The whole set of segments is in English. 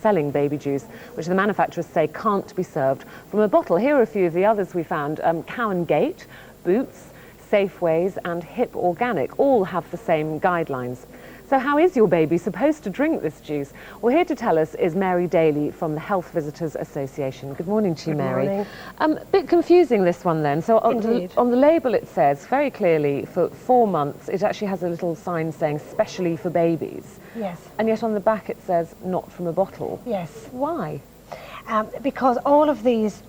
selling baby juice, which the manufacturers say can't be served from a bottle. Here are a few of the others we found. Cow and Gate, Boots, Safeways and Hip Organic all have the same guidelines. So how is your baby supposed to drink this juice? Well, here to tell us is Mary Daly from the Health Visitors Association. Good morning to you, Mary. Good morning. Bit confusing, this one then. So on the label it says very clearly for 4 months, it actually has a little sign saying specially for babies. Yes. And yet on the back it says not from a bottle. Yes. Why? Because all of these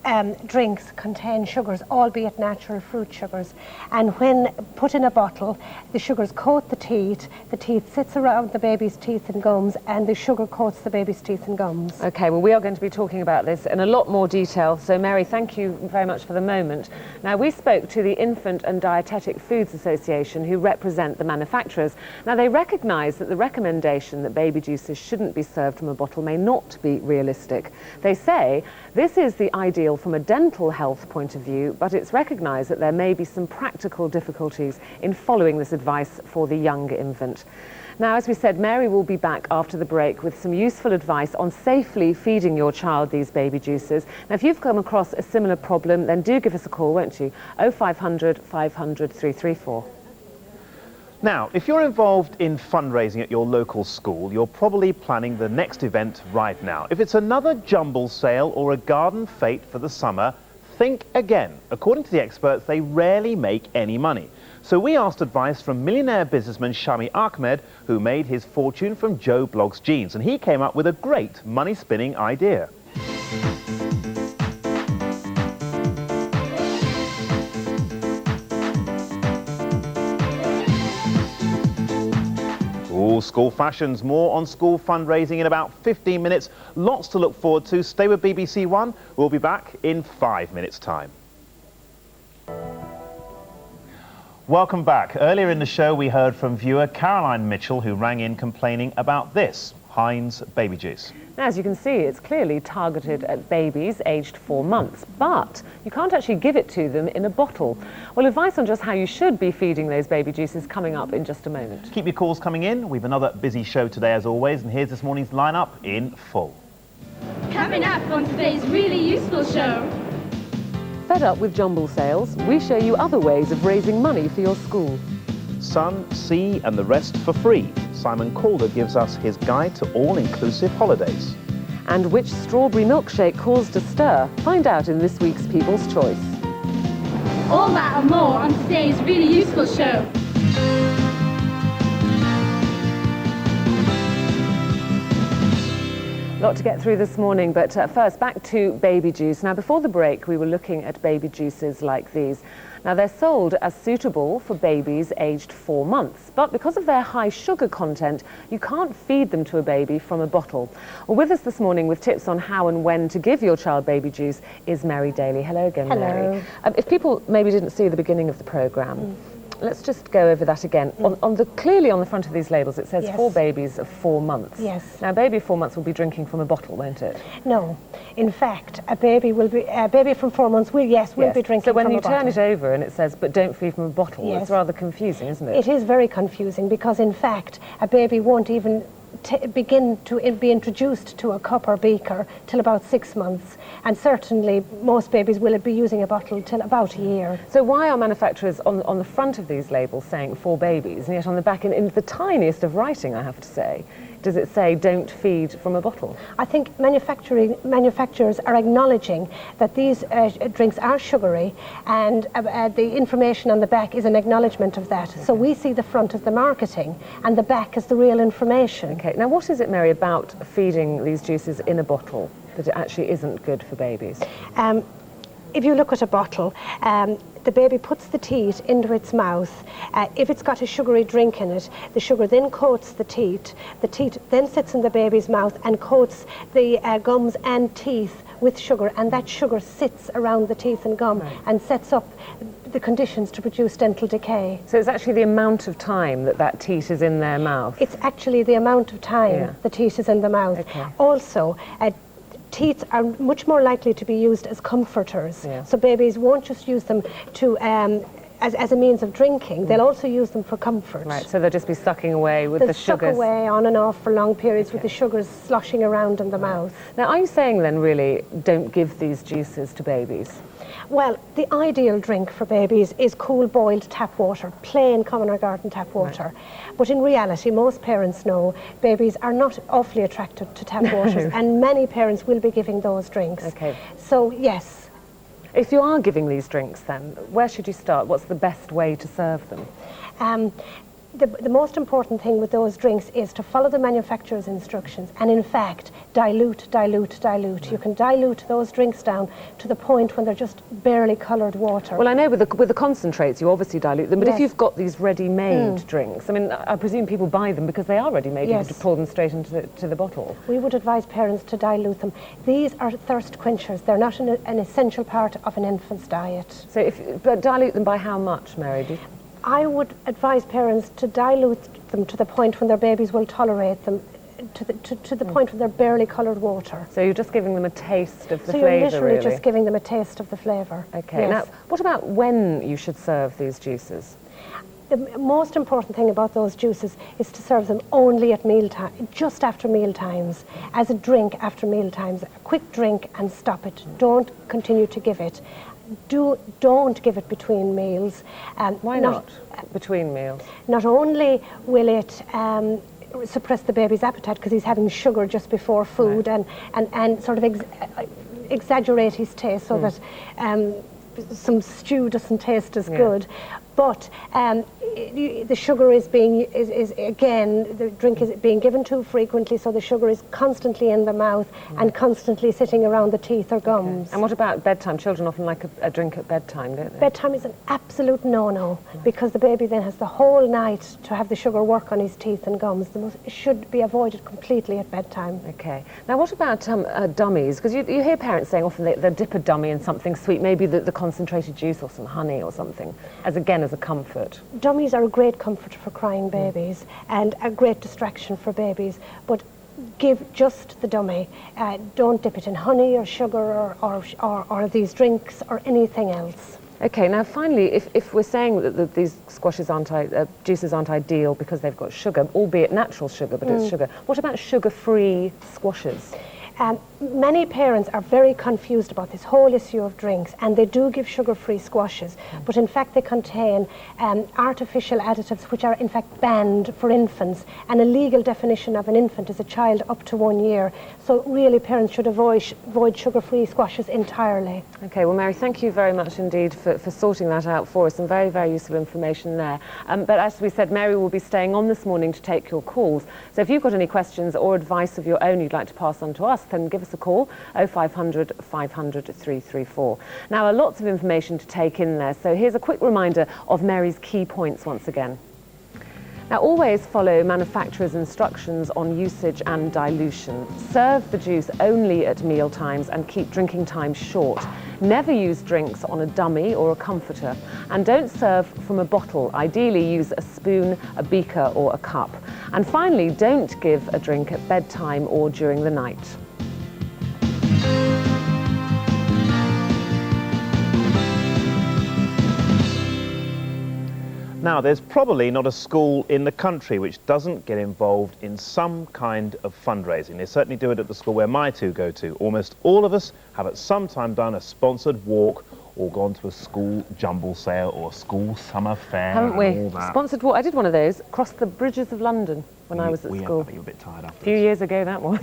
drinks contain sugars, albeit natural fruit sugars, and when put in a bottle, the sugars coat the teeth sits around the baby's teeth and gums, and the sugar coats the baby's teeth and gums. Okay, well, we are going to be talking about this in a lot more detail, so Mary, thank you very much for the moment. Now, we spoke to the Infant and Dietetic Foods Association, who represent the manufacturers. Now, they recognise that the recommendation that baby juices shouldn't be served from a bottle may not be realistic. They say this is the ideal from a dental health point of view, but it's recognised that there may be some practical difficulties in following this advice for the young infant. Now, as we said, Mary will be back after the break with some useful advice on safely feeding your child these baby juices. Now, if you've come across a similar problem, then do give us a call, won't you? 0500 500 334. Now, if you're involved in fundraising at your local school, you're probably planning the next event right now. If it's another jumble sale or a garden fete for the summer, think again. According to the experts, they rarely make any money. So we asked advice from millionaire businessman Shami Ahmed, who made his fortune from Joe Blogg's jeans, and he came up with a great money-spinning idea. Ooh, school fashions, more on school fundraising in about 15 minutes. Lots to look forward to. Stay with BBC One. We'll be back in 5 minutes' time. Welcome back. Earlier in the show, we heard from viewer Caroline Mitchell, who rang in complaining about this, Heinz baby juice. Now, as you can see, it's clearly targeted at babies aged 4 months, but you can't actually give it to them in a bottle. Well, advice on just how you should be feeding those baby juices coming up in just a moment. Keep your calls coming in. We've another busy show today, as always, and here's this morning's lineup in full. Coming up on today's really useful show. Fed up with jumble sales? We show you other ways of raising money for your school. Sun, sea and the rest for free. Simon Calder gives us his guide to all-inclusive holidays. And which strawberry milkshake caused a stir? Find out in this week's People's Choice. All that and more on today's really useful show. A lot to get through this morning, but first back to baby juice. Now, before the break, we were looking at baby juices like these. Now, they're sold as suitable for babies aged 4 months, but because of their high sugar content, you can't feed them to a baby from a bottle. Well, with us this morning with tips on how and when to give your child baby juice is Mary Daly. Hello again, Hello. Mary. If people maybe didn't see the beginning of the programme, let's just go over that again. Clearly on the front of these labels it says for babies of 4 months. Yes. Now, a baby of 4 months will be drinking from a bottle, won't it? No. In fact, a baby from 4 months will be drinking from a bottle. So when you turn it over and it says, but don't feed from a bottle, it's rather confusing, isn't it? It is very confusing because, in fact, a baby won't even begin to be introduced to a cup or beaker till about 6 months, and certainly most babies will be using a bottle till about a year. So why are manufacturers on the front of these labels saying for babies, and yet on the back, in the tiniest of writing, I have to say, does it say don't feed from a bottle? I think manufacturers are acknowledging that these drinks are sugary, and the information on the back is an acknowledgement of that. Okay. So we see the front as the marketing and the back as the real information. Okay, now what is it, Mary, about feeding these juices in a bottle that it actually isn't good for babies? If you look at a bottle, the baby puts the teat into its mouth. If it's got a sugary drink in it, the sugar then coats the teat. The teat then sits in the baby's mouth and coats the gums and teeth with sugar, and that sugar sits around the teeth and gum and sets up the conditions to produce dental decay. So it's actually the amount of time that teat is in their mouth? It's actually the amount of time the teat is in the mouth. Okay. Also, teats are much more likely to be used as comforters. So babies won't just use them to as a means of drinking, they'll also use them for comfort. Right, so they'll just be sucking away with They'll the suck sugars. away on and off for long periods with the sugars sloshing around in the mouth. Now, are you saying then really don't give these juices to babies? Well, the ideal drink for babies is cool boiled tap water, plain common or garden tap water. But in reality, most parents know babies are not awfully attracted to tap waters, and many parents will be giving those drinks. Okay. So yes. If you are giving these drinks then, where should you start? What's the best way to serve them? The most important thing with those drinks is to follow the manufacturer's instructions and in fact dilute. You can dilute those drinks down to the point when they're just barely coloured water. Well, I know with the concentrates you obviously dilute them, but if Yes. you've got these ready-made drinks, I mean, I presume people buy them because they are ready-made, you Yes. can pour them straight into the bottle. We would advise parents to dilute them. These are thirst quenchers. They're not an essential part of an infant's diet. So but dilute them by how much, Mary? I would advise parents to dilute them to the point when their babies will tolerate them, to the point when they're barely coloured water. So you're just giving them a taste of the So flavour, you're literally really? just giving them a taste of the flavour. Okay, Yes. now what about when you should serve these juices? The most important thing about those juices is to serve them only at mealtime, just after meal times, as a drink after meal times. A quick drink and stop it. Don't continue to give it. Don't give it between meals. Why not? Between meals? Not only will it suppress the baby's appetite because he's having sugar just before food and sort of exaggerate his taste so that some stew doesn't taste as good. But the sugar is again, the drink is being given too frequently, so the sugar is constantly in the mouth and constantly sitting around the teeth or gums. Okay. And what about bedtime? Children often like a drink at bedtime, don't they? Bedtime is an absolute no-no because the baby then has the whole night to have the sugar work on his teeth and gums. It should be avoided completely at bedtime. Okay. Now, what about dummies? Because you hear parents saying often they'll dip a dummy in something sweet, maybe the concentrated juice or some honey or something, as a comfort. Dummies are a great comfort for crying babies and a great distraction for babies, but give just the dummy. Don't dip it in honey or sugar or these drinks or anything else. Okay, now finally, if we're saying that these squashes juices aren't ideal because they've got sugar, albeit natural sugar, but it's sugar, what about sugar-free squashes? Many parents are very confused about this whole issue of drinks, and they do give sugar-free squashes, but in fact they contain artificial additives which are in fact banned for infants, and a legal definition of an infant is a child up to 1 year. So really parents should avoid sugar-free squashes entirely. Okay, well Mary, thank you very much indeed for sorting that out for us. Some very, very useful information there. But as we said, Mary will be staying on this morning to take your calls. So if you've got any questions or advice of your own you'd like to pass on to us, then give us a call, 0500 500 334. Now, lots of information to take in there, so here's a quick reminder of Mary's key points once again. Now, always follow manufacturer's instructions on usage and dilution. Serve the juice only at meal times and keep drinking times short. Never use drinks on a dummy or a comforter. And don't serve from a bottle. Ideally, use a spoon, a beaker or a cup. And finally, don't give a drink at bedtime or during the night. Now, there's probably not a school in the country which doesn't get involved in some kind of fundraising. They certainly do it at the school where my two go to. Almost all of us have at some time done a sponsored walk or gone to a school jumble sale or a school summer fair. Haven't we? And all that. Sponsored walk. I did one of those across the bridges of London when I was at school. You were a bit tired after A few years ago that was.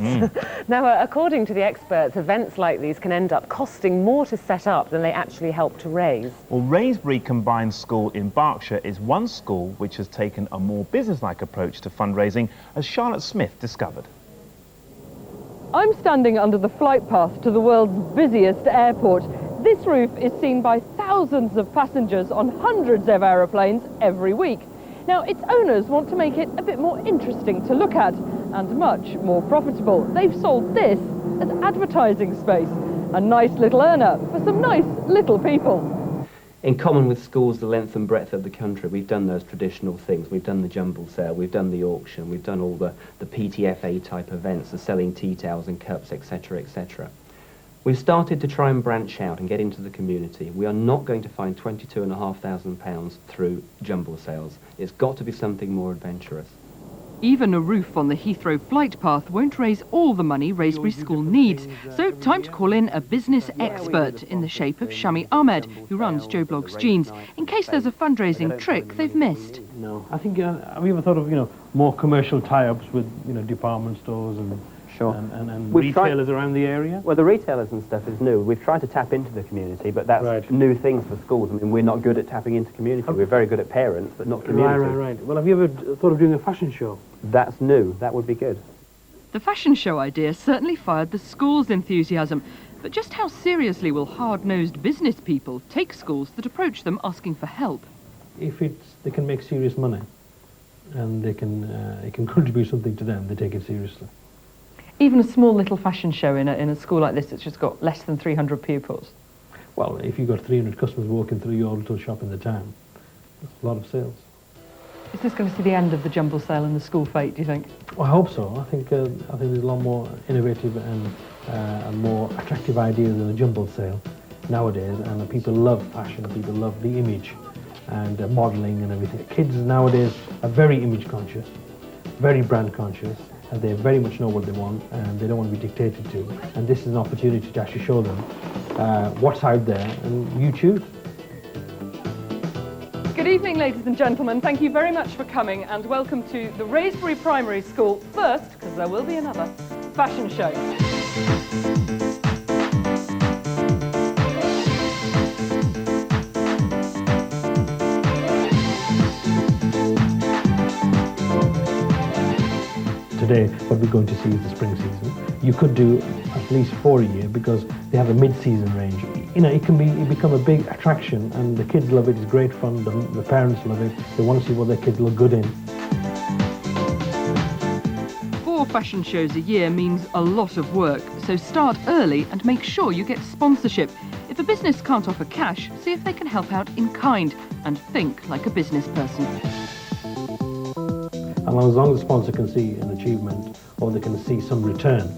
Now, according to the experts, events like these can end up costing more to set up than they actually help to raise. Well, Raisbury Combined School in Berkshire is one school which has taken a more business-like approach to fundraising, as Charlotte Smith discovered. I'm standing under the flight path to the world's busiest airport. This roof is seen by thousands of passengers on hundreds of aeroplanes every week. Now, its owners want to make it a bit more interesting to look at and much more profitable. They've sold this as advertising space, a nice little earner for some nice little people. In common with schools the length and breadth of the country, we've done those traditional things. We've done the jumble sale, we've done the auction, we've done all the PTFA type events, the selling tea towels and cups, etc., etc. We've started to try and branch out and get into the community. We are not going to find £22,500 through jumble sales. It's got to be something more adventurous. Even a roof on the Heathrow flight path won't raise all the money Raisbury School needs. So time to call in a business expert in the shape of Shami Ahmed, who runs Joe Blogg's Jeans, in case there's a fundraising trick they've missed. No, I think, have you ever thought of, more commercial tie-ups with, department stores and and retailers around the area? Well, the retailers and stuff is new. We've tried to tap into the community, but that's new things for schools. I mean, we're not good at tapping into community. We're very good at parents, but not community. Right. Well, have you ever thought of doing a fashion show? That's new. That would be good. The fashion show idea certainly fired the school's enthusiasm. But just how seriously will hard-nosed business people take schools that approach them asking for help? If they can make serious money and it can contribute something to them, they take it seriously. Even a small little fashion show in a school like this that's just got less than 300 pupils? Well, if you've got 300 customers walking through your little shop in the town, that's a lot of sales. Is this going to see the end of the jumble sale and the school fete, do you think? Well, I hope so. I think there's a lot more innovative and more attractive ideas than a jumble sale nowadays, and people love fashion, people love the image and modelling and everything. Kids nowadays are very image conscious, very brand conscious, and they very much know what they want and they don't want to be dictated to. And this is an opportunity to actually show them what's out there, and you choose. Good evening, ladies and gentlemen. Thank you very much for coming, and welcome to the Raisbury Primary School first, because there will be another, fashion show. Today, what we're going to see is the spring season. You could do at least 4 a year because they have a mid-season range. It can become a big attraction, and the kids love it. It's great fun. The parents love it. They want to see what their kids look good in. 4 fashion shows a year means a lot of work, so start early and make sure you get sponsorship. If a business can't offer cash, see if they can help out in kind and think like a business person. And as long as the sponsor can see an achievement, or they can see some return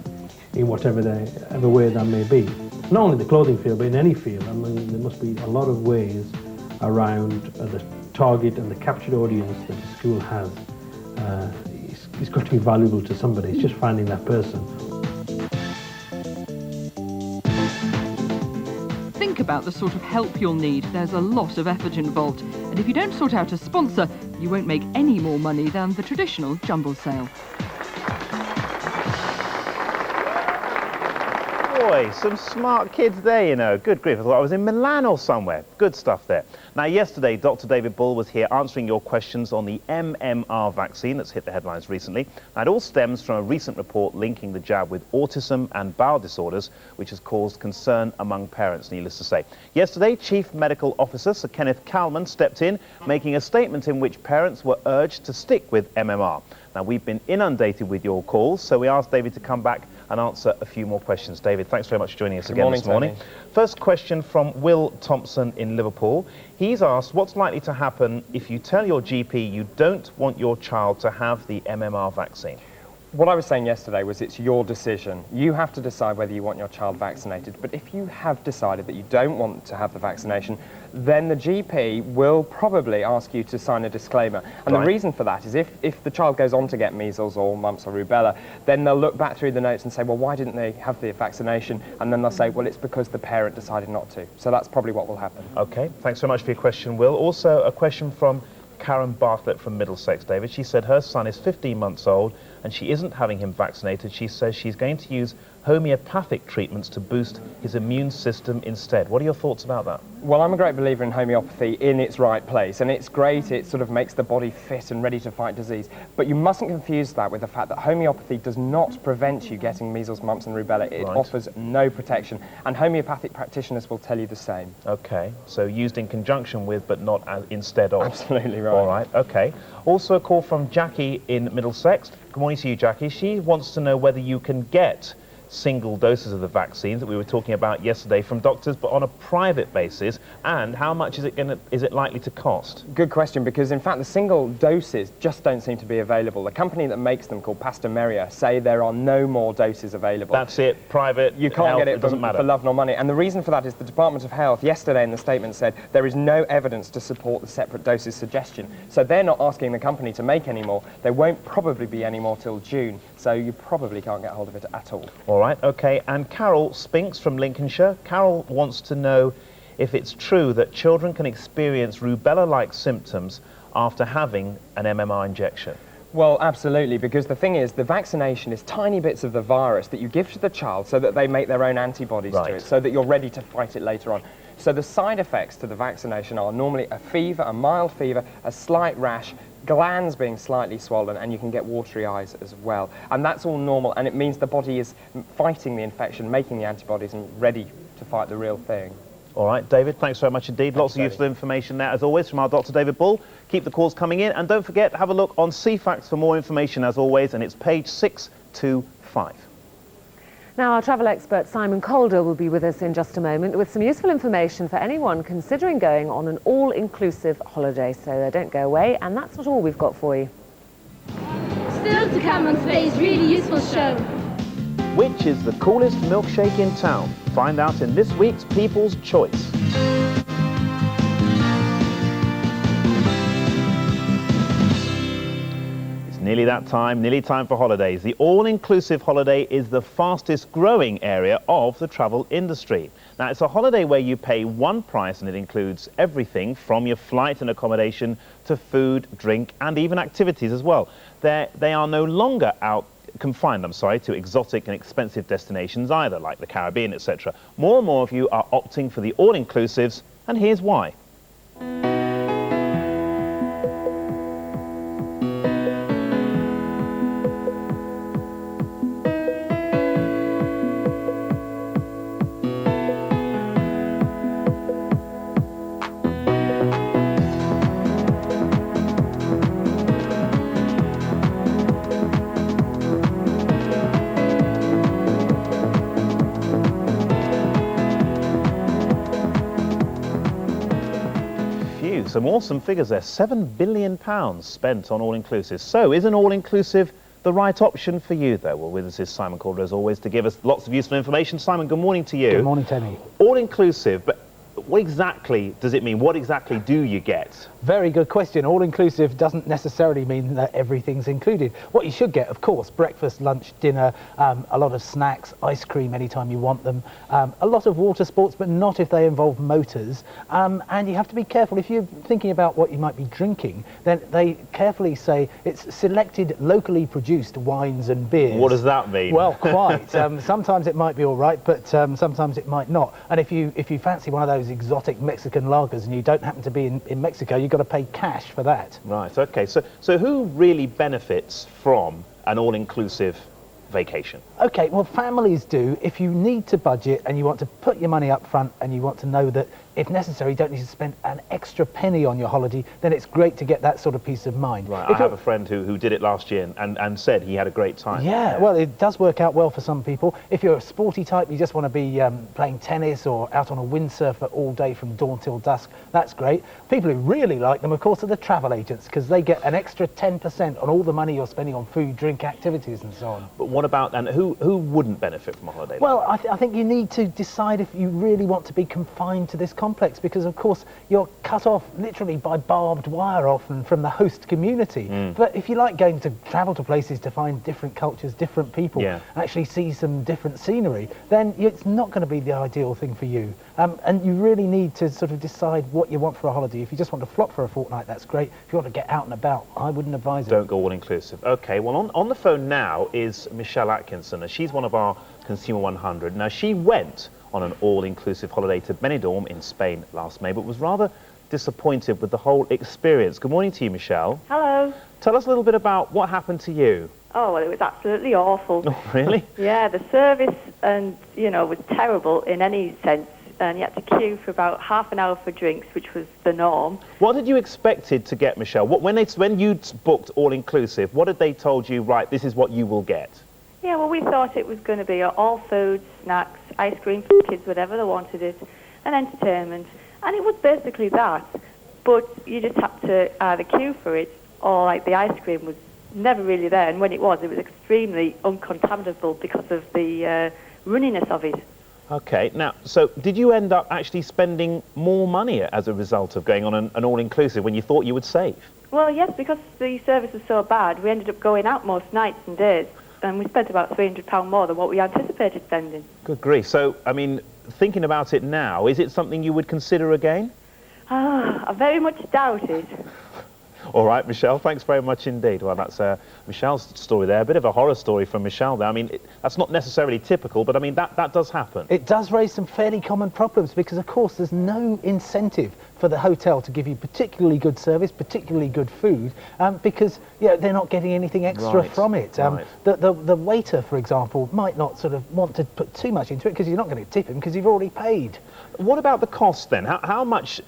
in whatever way that may be. Not only the clothing field, but in any field. I mean, there must be a lot of ways around the target and the captured audience that the school has. It's got to be valuable to somebody. It's just finding that person. Think about the sort of help you'll need. There's a lot of effort involved. And if you don't sort out a sponsor, you won't make any more money than the traditional jumble sale. Boy, some smart kids there, Good grief, I thought I was in Milan or somewhere. Good stuff there. Now, yesterday, Dr. David Bull was here answering your questions on the MMR vaccine that's hit the headlines recently. Now, it all stems from a recent report linking the jab with autism and bowel disorders, which has caused concern among parents, needless to say. Yesterday, Chief Medical Officer Sir Kenneth Calman stepped in, making a statement in which parents were urged to stick with MMR. Now, we've been inundated with your calls, so we asked David to come back and answer a few more questions. David, thanks very much for joining us again this morning. First question from Will Thompson in Liverpool. He's asked, what's likely to happen if you tell your GP you don't want your child to have the MMR vaccine? What I was saying yesterday was it's your decision. You have to decide whether you want your child vaccinated. But if you have decided that you don't want to have the vaccination, then the GP will probably ask you to sign a disclaimer. And the reason for that is if the child goes on to get measles or mumps or rubella, then they'll look back through the notes and say, well, why didn't they have the vaccination? And then they'll say, well, it's because the parent decided not to. So that's probably what will happen. OK, thanks so much for your question, Will. Also, a question from Karen Bartlett from Middlesex, David. She said her son is 15 months old and she isn't having him vaccinated. She says she's going to use homeopathic treatments to boost his immune system instead. What are your thoughts about that? Well, I'm a great believer in homeopathy in its right place, and it's great. It sort of makes the body fit and ready to fight disease. But you mustn't confuse that with the fact that homeopathy does not prevent you getting measles, mumps and rubella. It offers no protection, and homeopathic practitioners will tell you the same. OK, so used in conjunction with, but not instead of. Absolutely right. All right, OK. Also a call from Jackie in Middlesex. Good morning to you, Jackie. She wants to know whether you can get single doses of the vaccines that we were talking about yesterday from doctors, but on a private basis? And how much is it likely to cost? Good question, because in fact the single doses just don't seem to be available. The company that makes them, called Pasteur Merier, say there are no more doses available. That's it, private, you can't health, get it doesn't matter. for love nor money. And the reason for that is the Department of Health yesterday in the statement said there is no evidence to support the separate doses suggestion. So they're not asking the company to make any more. There won't probably be any more till June, so you probably can't get hold of it at all. All right, okay. And Carol Spinks from Lincolnshire. Carol wants to know if it's true that children can experience rubella-like symptoms after having an MMR injection. Well, absolutely, because the thing is, the vaccination is tiny bits of the virus that you give to the child so that they make their own antibodies to it, so that you're ready to fight it later on. So the side effects to the vaccination are normally a fever, a mild fever, a slight rash, glands being slightly swollen, and you can get watery eyes as well. And that's all normal, and it means the body is fighting the infection, making the antibodies, and ready to fight the real thing. All right, David, thanks very much indeed. Lots of useful information there, as always, from our Dr. David Bull. Keep the calls coming in, and don't forget, have a look on CFAX for more information, as always, and it's page 625. Now, our travel expert Simon Calder will be with us in just a moment with some useful information for anyone considering going on an all-inclusive holiday. So don't go away, and that's not all we've got for you. Still to come on today's really useful show. Which is the coolest milkshake in town? Find out in this week's People's Choice. Nearly that time, nearly time for holidays. The all-inclusive holiday is the fastest growing area of the travel industry. Now, it's a holiday where you pay one price and it includes everything from your flight and accommodation to food, drink and even activities as well. They are no longer confined to exotic and expensive destinations either, like the Caribbean, etc. More and more of you are opting for the all-inclusives, and here's why. Some awesome figures there. £7 billion spent on all-inclusive. So is an all-inclusive the right option for you, though? Well, with us is Simon Calder, as always, to give us lots of useful information. Simon, good morning to you. Good morning, Tony. All-inclusive, but what exactly does it mean? What exactly do you get? Very good question. All-inclusive doesn't necessarily mean that everything's included. What you should get, of course, breakfast, lunch, dinner, a lot of snacks, ice cream anytime you want them, a lot of water sports, but not if they involve motors. And you have to be careful. If you're thinking about what you might be drinking, then they carefully say it's selected locally produced wines and beers. What does that mean? Well, quite. Sometimes it might be all right, but sometimes it might not. And if you fancy one of those exotic Mexican lagers and you don't happen to be in Mexico, you've got to pay cash for that. Right, okay. So who really benefits from an all-inclusive vacation? Okay, well, families do. If you need to budget and you want to put your money up front and you want to know that, if necessary, you don't need to spend an extra penny on your holiday, then it's great to get that sort of peace of mind. Right, I have a friend who did it last year and said he had a great time. Yeah, well, it does work out well for some people. If you're a sporty type, you just want to be playing tennis or out on a windsurfer all day from dawn till dusk, that's great. People who really like them, of course, are the travel agents, because they get an extra 10% on all the money you're spending on food, drink, activities and so on. But what about, and who wouldn't benefit from a holiday? Well, I think you need to decide if you really want to be confined to this complex, because of course you're cut off literally by barbed wire often from the host community. But if you like going to travel to places to find different cultures, different people, actually see some different scenery, then it's not going to be the ideal thing for you. And you really need to sort of decide what you want for a holiday. If you just want to flop for a fortnight, that's great. If you want to get out and about, I wouldn't advise it. Don't go all-inclusive. Okay, well, on the phone now is Michelle Atkinson, and she's one of our Consumer 100. Now, she went on an all-inclusive holiday to Benidorm in Spain last May, but was rather disappointed with the whole experience. Good morning to you, Michelle. Hello. Tell us a little bit about what happened to you. Oh, well, it was absolutely awful. Oh, really? Yeah, the service was terrible in any sense, and you had to queue for about half an hour for drinks, which was the norm. What did you expected to get, Michelle? When you booked all-inclusive, what had they told you, right, this is what you will get? Yeah, well, we thought it was going to be all food, snacks, ice cream for the kids, whatever they wanted it, and entertainment. And it was basically that, but you just had to either queue for it, or like the ice cream was never really there, and when it was extremely uncontaminable because of the runniness of it. Okay, now, so did you end up actually spending more money as a result of going on an all-inclusive when you thought you would save? Well, yes, because the service was so bad, we ended up going out most nights and days, and we spent about £300 more than what we anticipated spending. Good grief. So, I mean, thinking about it now, is it something you would consider again? I very much doubt it. All right, Michelle, thanks very much indeed. Well, that's Michelle's story there. A bit of a horror story from Michelle there. I mean, that's not necessarily typical, but I mean, that does happen. It does raise some fairly common problems because, of course, there's no incentive for the hotel to give you particularly good service, particularly good food, because they're not getting anything extra from it. The waiter, for example, might not sort of want to put too much into it because you're not going to tip him because you've already paid. What about the cost then? How much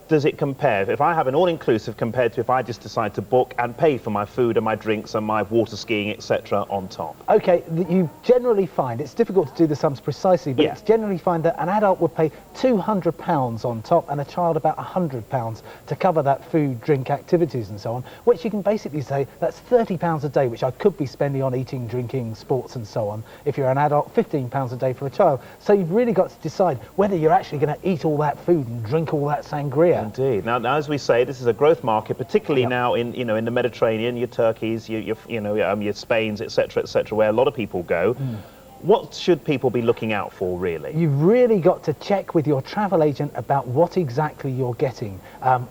does it compare if I have an all-inclusive compared to if I just decide to book and pay for my food and my drinks and my water skiing, etc. on top? Okay, you generally find, it's difficult to do the sums precisely, but it's generally find that an adult would pay £200 on top and a child about £100 to cover that food, drink, activities and so on, which you can basically say that's £30 a day, which I could be spending on eating, drinking, sports and so on. If you're an adult, £15 a day for a child. So you've really got to decide whether you're actually going to eat all that food and drink all that sangria. Indeed. Now, as we say, this is a growth market, particularly now in in the Mediterranean, your Turkeys, your Spains, etc., where a lot of people go. What should people be looking out for, really? You've really got to check with your travel agent about what exactly you're getting.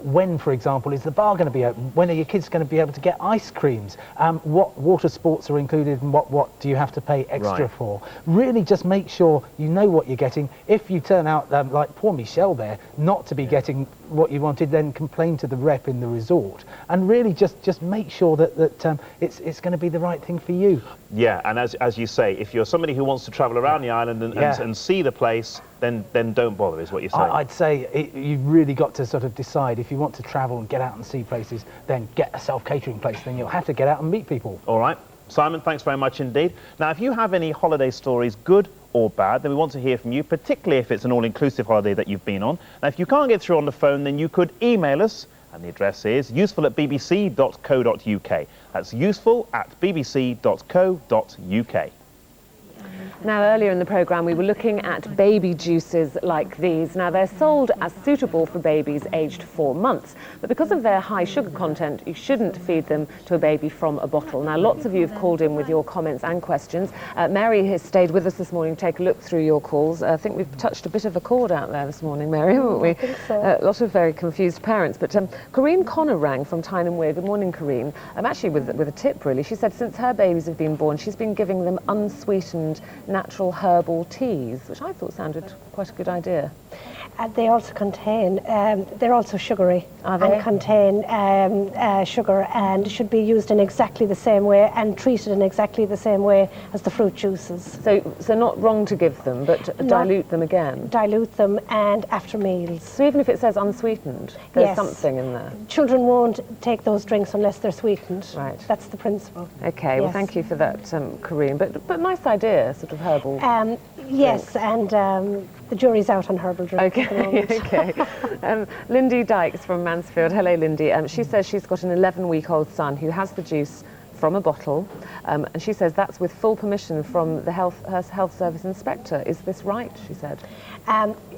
When, for example, is the bar going to be open? When are your kids going to be able to get ice creams? What water sports are included and what do you have to pay extra for? Really just make sure you know what you're getting. If you turn out, like poor Michelle there, not to be getting what you wanted, then complain to the rep in the resort. And really just make sure that it's going to be the right thing for you. Yeah, and as you say, if you're somebody who wants to travel around the island and see the place, then don't bother, is what you're saying. I'd say you've really got to sort of decide if you want to travel and get out and see places, then get a self-catering place, then you'll have to get out and meet people. All right. Simon, thanks very much indeed. Now, if you have any holiday stories, good or bad, then we want to hear from you, particularly if it's an all-inclusive holiday that you've been on. Now, if you can't get through on the phone, then you could email us, and the address is useful@bbc.co.uk. That's useful@bbc.co.uk. Now, earlier in the programme, we were looking at baby juices like these. Now, they're sold as suitable for babies aged 4 months, but because of their high sugar content, you shouldn't feed them to a baby from a bottle. Now, lots of you have called in with your comments and questions. Mary has stayed with us this morning to take a look through your calls. I think we've touched a bit of a chord out there this morning, Mary, haven't we? I think so. A lot of very confused parents. But Corinne Connor rang from Tyne and Wear. Good morning, Corinne. Actually, with a tip, really. She said since her babies have been born, she's been giving them unsweetened natural herbal teas, which I thought sounded quite a good idea. They also contain, they're also sugary. Are they? And contain sugar and should be used in exactly the same way and treated in exactly the same way as the fruit juices. So not wrong to give them, but dilute them again? Dilute them and after meals. So even if it says unsweetened, there's something in there? Children won't take those drinks unless they're sweetened. Right. That's the principle. Okay, well thank you for that, Corinne. But nice idea, sort of herbal. Yes, and the jury's out on herbal drinks at the moment. Okay. Lindy Dykes from Mansfield. Hello, Lindy. She says she's got an 11-week-old son who has the juice from a bottle, and she says that's with full permission from the her health service inspector. Is this right? She said.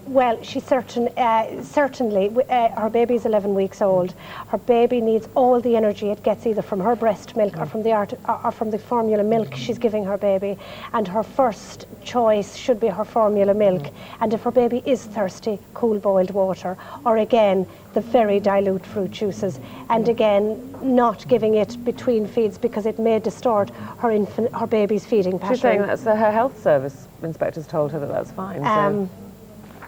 Well, she certainly, her baby's 11 weeks old. Her baby needs all the energy it gets either from her breast milk or from the formula milk she's giving her baby. And her first choice should be her formula milk. And if her baby is thirsty, cool boiled water, or again, the very dilute fruit juices. And again, not giving it between feeds because it may distort her baby's feeding pattern. She's saying that's her health service inspector's told her that that's fine. So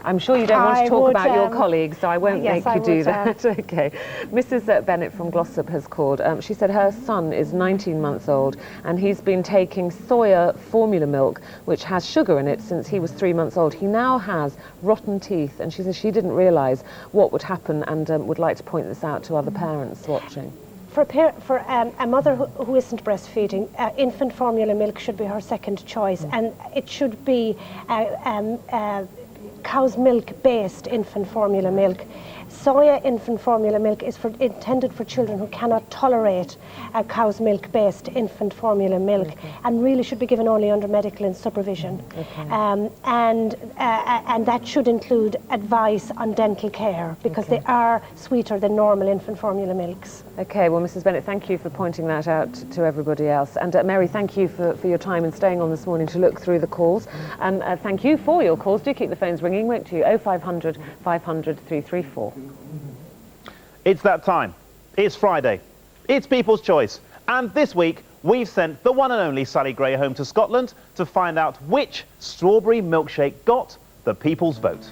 I'm sure you don't want to talk about your colleagues, so I won't make you do that. Okay. Mrs. Bennett from Glossop has called. She said her son is 19 months old and he's been taking soya formula milk, which has sugar in it, since he was 3 months old. He now has rotten teeth, and she says she didn't realise what would happen and would like to point this out to other parents watching. for a mother who isn't breastfeeding, infant formula milk should be her second choice, and it should be cow's milk based infant formula milk. Soya infant formula milk is intended for children who cannot tolerate cow's milk based infant formula milk, and really should be given only under medical supervision. And that should include advice on dental care, because they are sweeter than normal infant formula milks. Okay, well, Mrs. Bennett, thank you for pointing that out to everybody else. And Mary, thank you for your time and staying on this morning to look through the calls. And thank you for your calls. Do keep the phones ringing, won't you? 0500 500 334. It's that time. It's Friday. It's People's Choice. And this week, we've sent the one and only Sally Gray home to Scotland to find out which strawberry milkshake got the people's vote.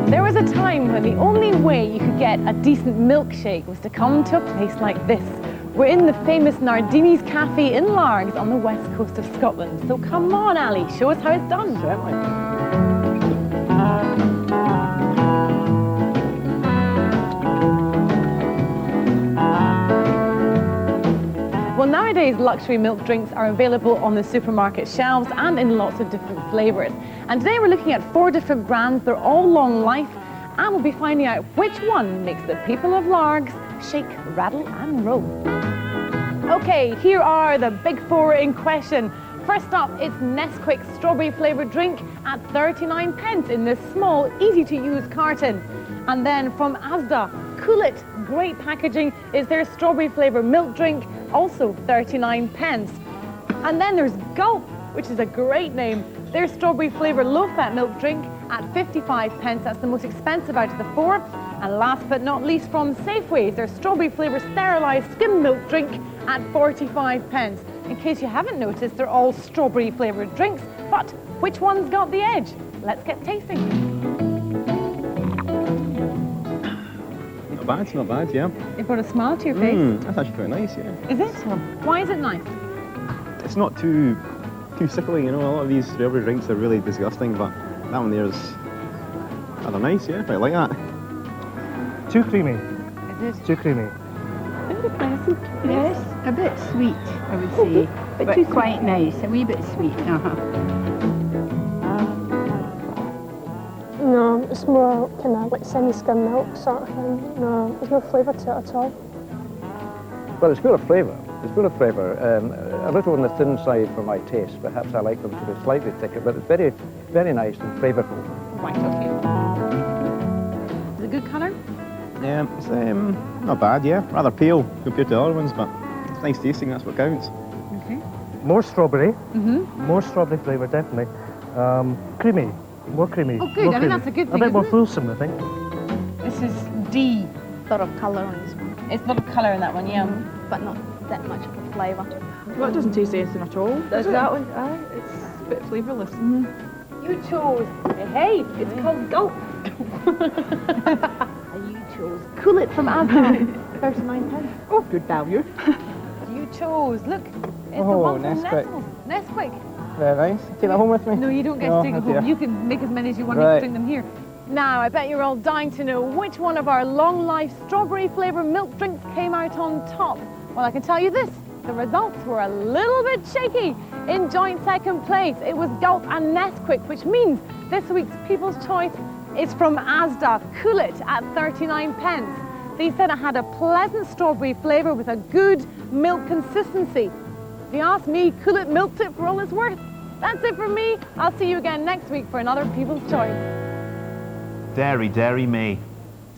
There was a time when the only way you could get a decent milkshake was to come to a place like this. We're in the famous Nardini's Cafe in Largs on the west coast of Scotland. So come on, Ali, show us how it's done. Well, nowadays luxury milk drinks are available on the supermarket shelves and in lots of different flavours. And today we're looking at 4 different brands. They're all long life, and we'll be finding out which one makes the people of Largs shake, rattle and roll. Okay, here are the big 4 in question. First up, it's Nesquik strawberry flavoured drink at 39 pence in this small, easy to use carton. And then from Asda, Cool It, great packaging, is their strawberry flavoured milk drink, also 39 pence. And then there's Gulp, which is a great name. Their strawberry flavoured low-fat milk drink at 55 pence. That's the most expensive out of the 4. And last but not least, from Safeway, their strawberry flavoured sterilised skim milk drink at 45 pence. In case you haven't noticed, they're all strawberry flavoured drinks, but which one's got the edge? Let's get tasting. It's not bad, yeah. It brought a smile to your face. That's actually quite nice, yeah. Is it? Why is it nice? It's not too sickly, you know. A lot of these strawberry drinks are really disgusting, but that one there is rather nice, yeah. I like that. Too creamy. Is it? Too creamy. Isn't it pleasant? Yes, a bit sweet, I would say, but quite nice, a wee bit sweet. No, it's more kind of like semi-skim milk sort of thing. No, there's no flavour to it at all. Well, it's full of flavour. It's full of flavour. A little on the thin side for my taste. Perhaps I like them to be slightly thicker, but it's very, very nice and flavourful. Right, okay. Is it a good colour? Yeah, it's not bad, yeah. Rather pale compared to other ones, but it's nice tasting, that's what counts. Okay. More strawberry. Mm-hmm. More strawberry flavour, definitely. Creamy. More creamy. Oh, good. I think that's a good thing. A bit more isn't fulsome, I think. it? This is D. A lot of colour on this one. It's a lot of colour in that one, yeah. But not that much of a flavour. Well, it doesn't taste anything at all. Does that one? It's a bit flavourless. You chose. Hey, it's called Gulp. You chose Cool It from Asda. 39 pence. Oh, good value. You chose. Look, it's the Oh, one from Nesquik. Nesquik. Very nice. Take that home with me? No, you don't get to take it home. You can make as many as you want to drink them here. Now, I bet you're all dying to know which one of our long life strawberry flavoured milk drinks came out on top. Well, I can tell you this. The results were a little bit shaky. In joint second place, it was Gulp and Nesquik, which means this week's People's Choice is from Asda, Cool It at 39 pence. They said it had a pleasant strawberry flavour with a good milk consistency. If you ask me, Cool It milked it for all it's worth. That's it for me. I'll see you again next week for another People's Choice. Dairy me.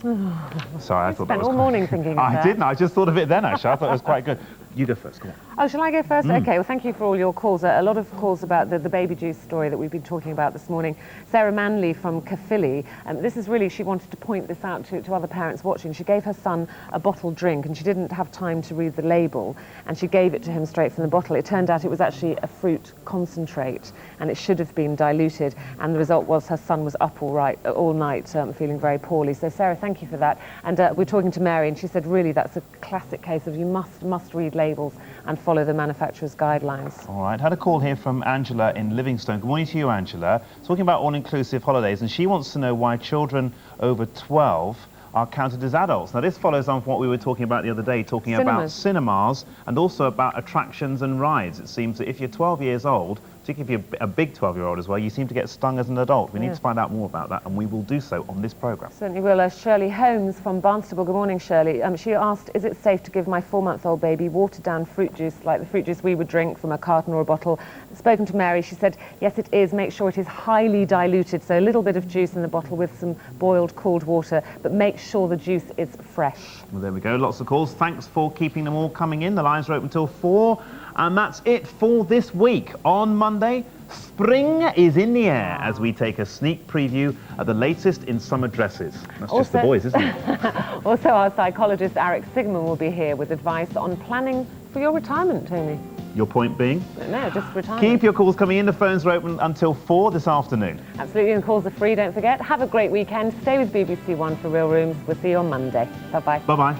Sorry, I thought that was spent all morning thinking of I that. didn't. I just thought of it then, actually. I thought it was quite good. You go first, come on. Oh, shall I go first? Okay, well, thank you for all your calls. A lot of calls about the baby juice story that we've been talking about this morning. Sarah Manley from Caerphilly, this is really, she wanted to point this out to other parents watching. She gave her son a bottled drink and she didn't have time to read the label and she gave it to him straight from the bottle. It turned out it was actually a fruit concentrate and it should have been diluted, and the result was her son was up all night feeling very poorly. So Sarah, thank you for that. And we're talking to Mary and she said really that's a classic case of you must read labels and follow the manufacturer's guidelines. All right, had a call here from Angela in Livingstone. Good morning to you, Angela. Talking about all-inclusive holidays, and she wants to know why children over 12 are counted as adults. Now, this follows on from what we were talking about the other day, talking about cinemas and also about attractions and rides. It seems that if you're 12 years old, particularly if you're a big 12-year-old as well, you seem to get stung as an adult. We need to find out more about that, and we will do so on this programme. Certainly will. Shirley Holmes from Barnstable. Good morning, Shirley. She asked, is it safe to give my 4-month-old baby watered-down fruit juice, like the fruit juice we would drink from a carton or a bottle? Spoken to Mary, she said, yes, it is. Make sure it is highly diluted, so a little bit of juice in the bottle with some boiled cooled water, but make sure the juice is fresh. Well, there we go. Lots of calls. Thanks for keeping them all coming in. The lines are open till 4. And that's it for this week. On Monday, spring is in the air as we take a sneak preview of the latest in summer dresses. That's just the boys, isn't it? Also, our psychologist, Eric Sigmund, will be here with advice on planning for your retirement, Tony. Your point being? No, just retirement. Keep your calls coming in. The phones are open until 4 this afternoon. Absolutely, and calls are free, don't forget. Have a great weekend. Stay with BBC One for Real Rooms. We'll see you on Monday. Bye-bye. Bye-bye.